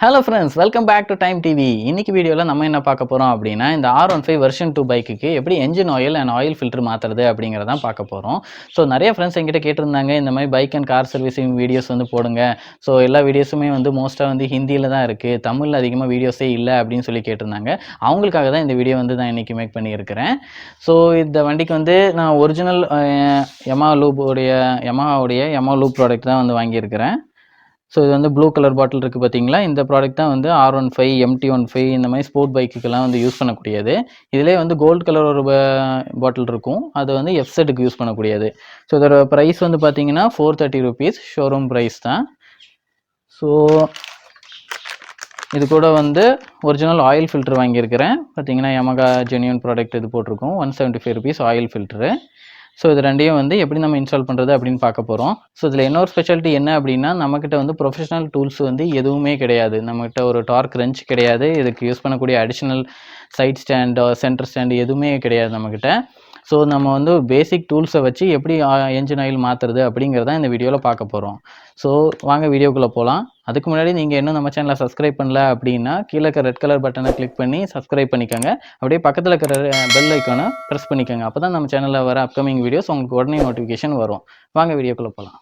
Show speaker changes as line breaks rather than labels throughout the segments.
Hello friends, welcome back to Time TV. இன்னைக்கு வீடியோவில் நம்ம என்ன பார்க்க போகிறோம் அப்படின்னா, இந்த R15 வெர்ஷன் 2 பைக்குக்கு எப்படி engine oil and oil filter மாற்றுறது அப்படிங்கிறதான் பார்க்க போகிறோம். ஸோ நிறைய ஃப்ரெண்ட்ஸ் என்கிட்ட கேட்டிருந்தாங்க, இந்த மாதிரி bike and car servicing videos வந்து போடுங்க. ஸோ எல்லா வீடியோஸுமே வந்து மோஸ்ட்டாக வந்து ஹிந்தியில் தான் இருக்குது, தமிழில் அதிகமாக வீடியோஸே இல்லை அப்படின்னு சொல்லி கேட்டிருந்தாங்க. அவங்களுக்காக தான் இந்த வீடியோ வந்து நான் இன்றைக்கி மேக் பண்ணியிருக்கிறேன். ஸோ இந்த வண்டிக்கு வந்து நான் ஒரிஜினல் யமாஹா லூப் ப்ராடக்ட் தான் வந்து வாங்கியிருக்கிறேன். ஸோ இது வந்து ப்ளூ கலர் பாட்டில் இருக்குது பார்த்தீங்களா, இந்த ப்ராடக்ட் தான் வந்து R15, MT15 இந்த மாதிரி ஸ்போர்ட் பைக்குக்கெல்லாம் வந்து யூஸ் பண்ணக்கூடியது. இதிலே வந்து கோல்டு கலர் ஒரு பாட்டில் இருக்கும், அது வந்து எஃப்செட்டுக்கு யூஸ் பண்ணக்கூடியது. ஸோ இதோட ப்ரைஸ் வந்து பார்த்தீங்கன்னா ₹430 ஷோரூம் ப்ரைஸ் தான். ஸோ இது கூட வந்து ஒரிஜினல் ஆயில் ஃபில்டர் வாங்கியிருக்கிறேன். பார்த்தீங்கன்னா யமகா ஜென்யூன் ப்ராடக்ட் இது போட்டிருக்கோம், ₹175 ஆயில் ஃபில்டரு. ஸோ இது ரெண்டையும் வந்து எப்படி நம்ம இன்ஸ்டால் பண்ணுறது அப்படின்னு பார்க்க போகிறோம். ஸோ இதில் இன்னொரு ஸ்பெஷாலிட்டி என்ன அப்படின்னா, நம்மக்கிட்ட வந்து ப்ரொஃபஷனல் டூல்ஸ் வந்து எதுவுமே கிடையாது. நம்மக்கிட்ட ஒரு டார்க் ரெஞ்ச் கிடையாது, இதுக்கு யூஸ் பண்ணக்கூடிய additional side stand, centre stand எதுவுமே கிடையாது நம்மக்கிட்ட. ஸோ நம்ம வந்து பேசிக் டூல்ஸை வச்சு எப்படி என்ஜின் ஆயில் மாற்றுறது அப்படிங்கிறத இந்த வீடியோவில் பார்க்க போகிறோம். ஸோ வாங்க வீடியோக்குள்ளே போகலாம். அதுக்கு முன்னாடி நீங்கள் இன்னும் நம்ம சேனலை சப்ஸ்கிரைப் பண்ணல அப்படின்னா, கீழே இருக்க ரெட் கலர் பட்டனை கிளிக் பண்ணி சப்ஸ்கிரைப் பண்ணிக்கோங்க. அப்படியே பக்கத்தில் இருக்கிற பெல் ஐக்கானை ப்ரெஸ் பண்ணிக்கோங்க. அப்போ தான் நம்ம சேனலில் வர அப்கமிங் வீடியோஸ் உங்களுக்கு உடனே நோட்டிஃபிகேஷன் வரும். வாங்க வீடியோக்குள்ளே போகலாம்.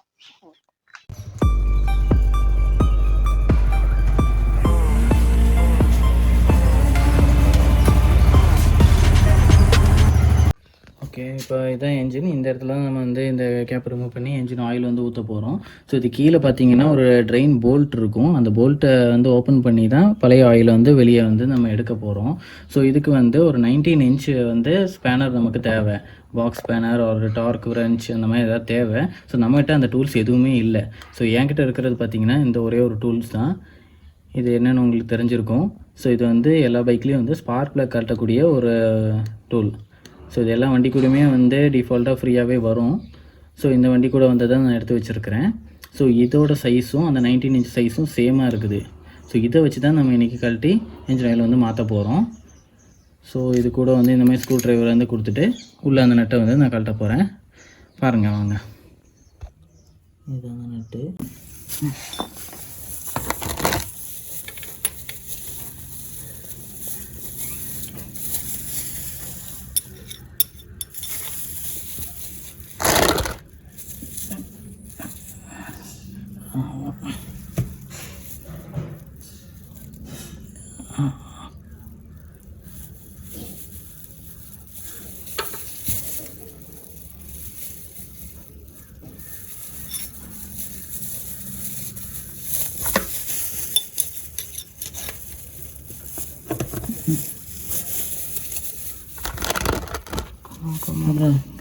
ஓகே, இப்போ இதான் என்ஜின். இந்த இடத்துல நம்ம வந்து இந்த கேப் ரிமூவ் பண்ணி என்ஜின் ஆயில் வந்து ஊற்ற போகிறோம். ஸோ இது கீழே பார்த்தீங்கன்னா ஒரு ட்ரெயின் போல்ட் இருக்கும், அந்த போல்ட்டை வந்து ஓப்பன் பண்ணி தான் பழைய ஆயிலை வந்து வெளியே வந்து நம்ம எடுக்க போகிறோம். ஸோ இதுக்கு வந்து ஒரு 19 இன்ச்சு வந்து ஸ்பேனர் நமக்கு தேவை. பாக்ஸ் ஸ்பேனர் ஒரு டார்க் ரெஞ்ச் அந்த மாதிரி ஏதாவது தேவை. ஸோ நம்மகிட்ட அந்த டூல்ஸ் எதுவுமே இல்லை. ஸோ என்கிட்ட இருக்கிறது பார்த்திங்கன்னா இந்த ஒரே ஒரு டூல்ஸ் தான். இது என்னென்னு உங்களுக்கு தெரிஞ்சிருக்கும். ஸோ இது வந்து எல்லா பைக்லேயும் வந்து ஸ்பார்க் ப்ளக் கட்டக்கூடிய ஒரு டூல். ஸோ இது எல்லா வண்டி கூடயுமே வந்து டிஃபால்ட்டாக ஃப்ரீயாகவே வரும். ஸோ இந்த வண்டி கூட வந்து தான் நான் எடுத்து வச்சுருக்கிறேன். ஸோ இதோட சைஸும் அந்த 19 இன்ச் சைஸும் சேமாக இருக்குது. ஸோ இதை வச்சு தான் நம்ம இன்றைக்கி கழட்டி என்ஜின் ஆயில் வந்து மாற்ற போகிறோம். ஸோ இது கூட வந்து இந்த மாதிரி ஸ்க்ரூ ட்ரைவர் வந்து கொடுத்துட்டு உள்ளே அந்த நட்டை வந்து நான் கழட்ட போகிறேன். பாருங்கள் வாங்க, இதுதான் நட்டு.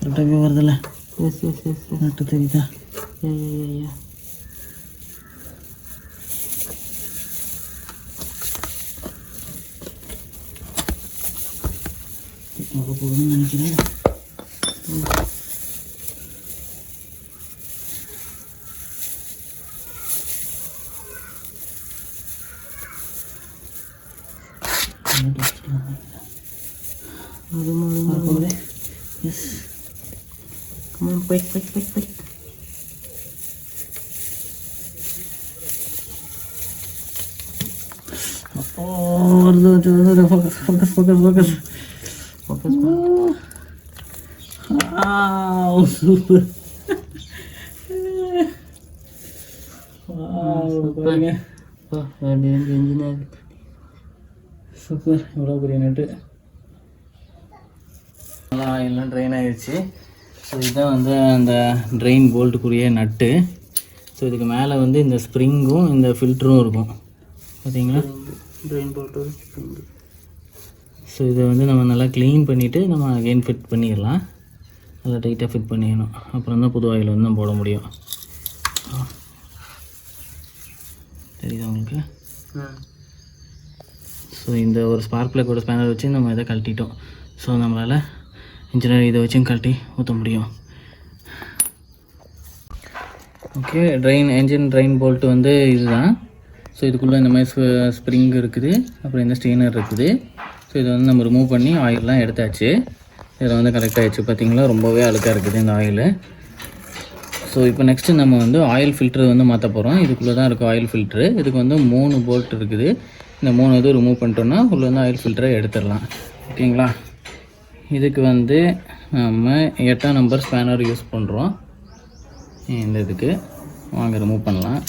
கரெக்டாகவே வருதில்ல? நட்டு தெரியுதா? போகணும்னு நினைக்கிறேன். Yes. Come on, quick. Oh, focus. Wow, super. Wow, பாருங்க. சூப்பர், எவ்வளோ பெரிய நட்டு. நல்லா ஆயிலெலாம் ட்ரெயின் ஆகிடுச்சு. ஸோ இதுதான் வந்து அந்த ட்ரெயின் போல்ட்டுக்குரிய நட்டு. ஸோ இதுக்கு மேலே வந்து இந்த ஸ்ப்ரிங்கும் இந்த ஃபில்டரும் இருக்கும் பார்த்தீங்களா, ட்ரெயின் போல்ட்டு ஸ்ப்ரிங்கு. ஸோ இதை வந்து நம்ம நல்லா க்ளீன் பண்ணிவிட்டு நம்ம அகைன் ஃபிட் பண்ணிடலாம். நல்லா டைட்டாக ஃபிட் பண்ணிடணும், அப்புறம் தான் புது ஆயில் வந்து நம்ம போட முடியும். தெரியுதா உங்களுக்கு? ஸோ இந்த ஒரு ஸ்பார்க் ப்ளக்கோட ஸ்பேனர் வச்சு நம்ம இதை கழட்டிட்டோம். ஸோ நம்மளால் இன்ஜினியர் இதை வச்சும் கழட்டி ஊற்ற முடியும். ஓகே, என்ஜின் ட்ரெயின் போல்ட்டு வந்து இதுதான். ஸோ இதுக்குள்ளே இந்த மாதிரி ஸ்ப்ரிங் இருக்குது, அப்புறம் இந்த ஸ்டெய்னர் இருக்குது. ஸோ இதை வந்து நம்ம ரிமூவ் பண்ணி ஆயிலெலாம் எடுத்தாச்சு. இதில் வந்து கரெக்டாக ஆகிடுச்சு. பார்த்திங்களா, ரொம்பவே அழுக்காக இருக்குது இந்த ஆயில். ஸோ இப்போ நெக்ஸ்ட்டு நம்ம வந்து ஆயில் ஃபில்ட்ரு வந்து மாற்ற போகிறோம். இதுக்குள்ளே தான் இருக்கும் ஆயில் ஃபில்ட்ரு. இதுக்கு வந்து 3 போல்ட் இருக்குது. இந்த 3 இது ரிமூவ் பண்ணிட்டோம்னா உள்ளே வந்து ஆயில் ஃபில்டரை எடுத்துடலாம். ஓகேங்களா? இதுக்கு வந்து நம்ம 8ஆம் நம்பர் ஸ்பேனர் யூஸ் பண்ணுறோம். இந்த இதுக்கு வாங்க ரிமூவ் பண்ணலாம்.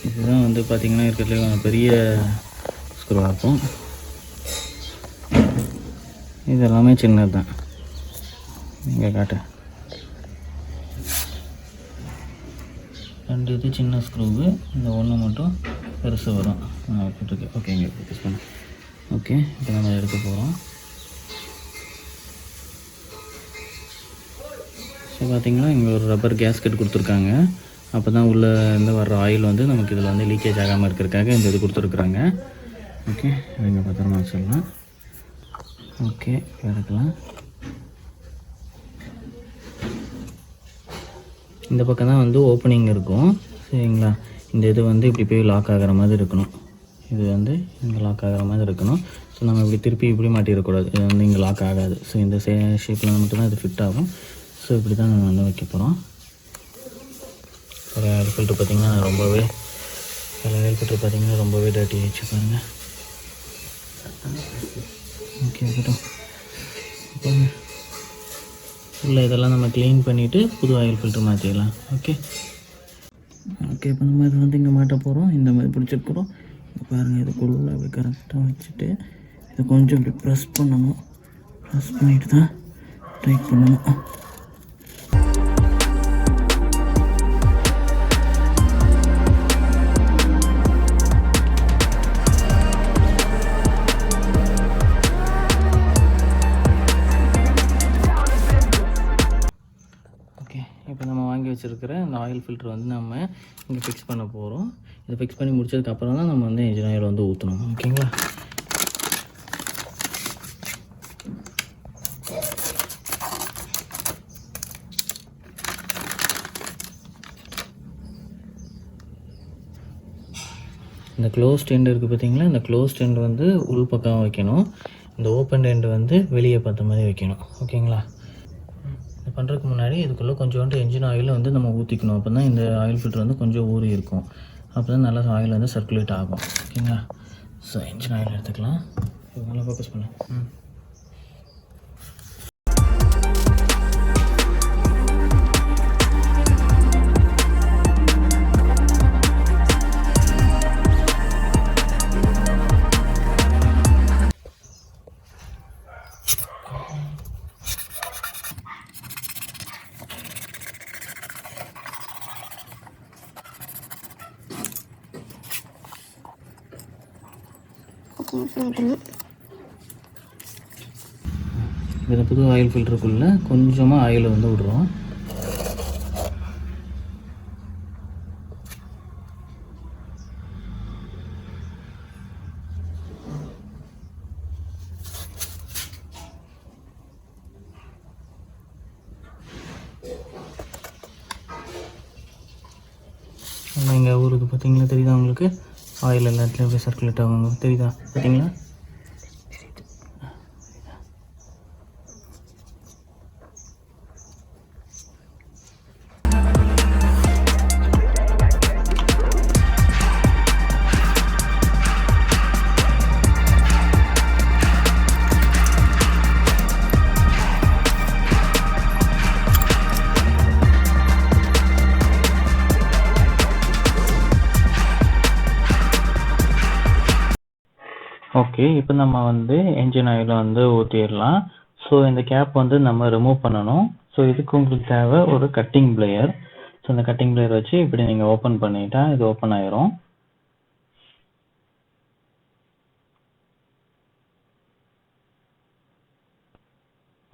இதுதான் வந்து பார்த்திங்கன்னா இருக்கிறதுல பெரிய ஸ்க்ரூவாக இருக்கும். இது எல்லாமே சின்னது தான். இங்கே காட்டு 2 இது சின்ன ஸ்க்ரூவு, இந்த ஒன்று மட்டும் பெருசு வரும். போட்டுருக்கு. ஓகே, இங்கே ஃபோக்கஸ் பண்ண. ஓகே, இப்போ நம்ம எடுக்க போகிறோம். ஸோ பார்த்திங்கன்னா இங்கே ஒரு ரப்பர் கேஸ்கெட் கொடுத்துருக்காங்க. அப்போ தான் உள்ளே இருந்து வர்ற ஆயில் வந்து நமக்கு இதில் வந்து லீக்கேஜ் ஆகாமல் இருக்கிறதுக்காக இந்த இது கொடுத்துருக்குறாங்க. ஓகே, இங்கே பத்திரமா சொல்லலாம். ஓகே, எடுக்கலாம். இந்த பக்கம் தான் வந்து ஓப்பனிங் இருக்கும். சரிங்களா? இந்த இது வந்து இப்படி போய் லாக் ஆகிற மாதிரி இருக்கணும். இது வந்து இங்கே லாக் ஆகிற மாதிரி இருக்கணும். ஸோ நம்ம இப்படி திருப்பி இப்படி மாட்டிடக்கூடாது. இது வந்து இங்கே லாக் ஆகாது. ஸோ இந்த ஷேப்பில் மட்டும்தான் இது ஃபிட் ஆகும். ஸோ இப்படி தான் நம்ம வந்து வைக்க போகிறோம். ஒரு ஆயில் ஃபில்ட்ரு பார்த்திங்கன்னா ரொம்பவே டர்ட்டி ஆகிடுச்சு பாருங்கள். ஓகே, இருக்கட்டும். இப்போ இல்லை, இதெல்லாம் நம்ம க்ளீன் பண்ணிவிட்டு புது ஆயில் ஃபில்ட்ரு மாற்றிடலாம். ஓகே, இப்போ நம்ம இது வந்து இங்கே மாட்ட போகிறோம். இந்த மாதிரி பிடிச்சிருக்கிறோம். பாருங்கள், இதுக்குள்ளே அப்படி கரெக்டாக வச்சுட்டு இதை கொஞ்சம் இப்படி ப்ரெஸ் பண்ணணும். ப்ரெஸ் பண்ணிவிட்டு தான் டைட் பண்ணணும். இப்போ நம்ம வாங்கி வச்சுருக்கிற இந்த ஆயில் ஃபில்ட்ரு வந்து நம்ம இங்கே ஃபிக்ஸ் பண்ண போகிறோம். இதை ஃபிக்ஸ் பண்ணி முடிச்சதுக்கப்புறம் தான் நம்ம வந்து இன்ஜின் ஆயில் வந்து ஊற்றணும். ஓகேங்களா? இந்த க்ளோஸ்ட் எண்டு இருக்குது பார்த்திங்களா? இந்த க்ளோஸ்ட் எண்டு வந்து உள் பக்கம் வைக்கணும். இந்த ஓப்பன் எண்டு வந்து வெளியே பார்த்த மாதிரி வைக்கணும். ஓகேங்களா? இது பண்ணுறதுக்கு முன்னாடி இதுக்குள்ளே கொஞ்சோண்டு என்ஜின் ஆயில் வந்து நம்ம ஊற்றிக்கணும். அப்போ தான் இந்த ஆயில் ஃபில்ட்ரு வந்து கொஞ்சம் ஊறி இருக்கும். அப்போ தான் நல்லா ஆயில் வந்து சர்க்குலேட் ஆகும். ஓகேங்களா? ஸோ என்ஜின் ஆயில் எடுத்துக்கலாம். நல்லா ஃபோக்கஸ் பண்ணு. இதில் புது ஆயில் ஃபில்டருக்குள்ளே கொஞ்சமாக ஆயில் வந்து விடுறோம். இங்கே ஊருக்கு பார்த்தீங்களா, தெரியுதா உங்களுக்கு? ஆயில் எல்லா இடத்துலையும் அப்படியே சர்க்குலேட் ஆகுங்க, தெரியுதா? பார்த்தீங்களா? ஓகே, இப்போ நம்ம வந்து என்ஜின் ஆயிலை வந்து ஊற்றிடலாம். ஸோ இந்த கேப் வந்து நம்ம ரிமூவ் பண்ணணும். ஸோ இதுக்கு உங்களுக்கு தேவை ஒரு கட்டிங் பிளேயர். ஸோ இந்த கட்டிங் பிளேயர் வச்சு இப்படி நீங்கள் ஓப்பன் பண்ணிட்டா இது ஓப்பன் ஆயிரும்.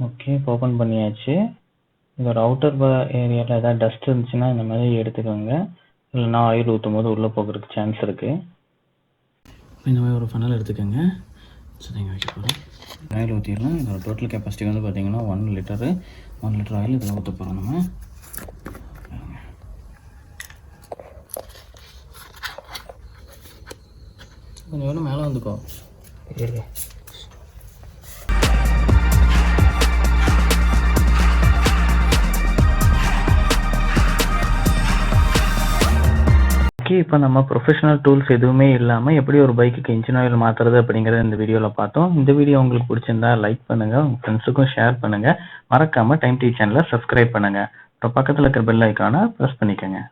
ஓகே, இப்போ ஓப்பன் பண்ணியாச்சு. இதோட அவுட்டர் ஏரியாவில் ஏதாவது டஸ்ட் இருந்துச்சுன்னா இந்த மாதிரி எடுத்துக்கோங்க. இல்லைன்னா ஆயில் ஊற்றும் போது உள்ளே போகிறதுக்கு சான்ஸ் இருக்குது. இந்த மாதிரி ஒரு ஃபனல் எடுத்துக்கோங்க. ஸோ இங்கே வைக்க போகிறோம். ஆயில் ஊற்றிடலாம். இதோட டோட்டல் கெப்பாசிட்டி வந்து பார்த்திங்கன்னா 1 லிட்டர் ஆயில் இதில் ஊற்ற போகிறோம். நம்ம கொஞ்சம் வேணும் மேலே வந்துக்கோ. ஓகே, இப்போ நம்ம ப்ரொஃபஷனல் டூல்ஸ் எதுவுமே இல்லாமல் எப்படி ஒரு பைக்குக்கு இன்ஜின் ஆயில் மாற்றுறது அப்படிங்கிறத இந்த வீடியோவில் பார்த்தோம். இந்த வீடியோ உங்களுக்கு பிடிச்சிருந்தா லைக் பண்ணுங்கள், உங்கள் ஃப்ரெண்ட்ஸுக்கும் ஷேர் பண்ணுங்கள். மறக்காமல் டைம் டிவி சேனலை சப்ஸ்கிரைப் பண்ணுங்கள். இப்போ பக்கத்தில் இருக்கிற பெல் ஐக்கானை ப்ரெஸ் பண்ணிக்கோங்க.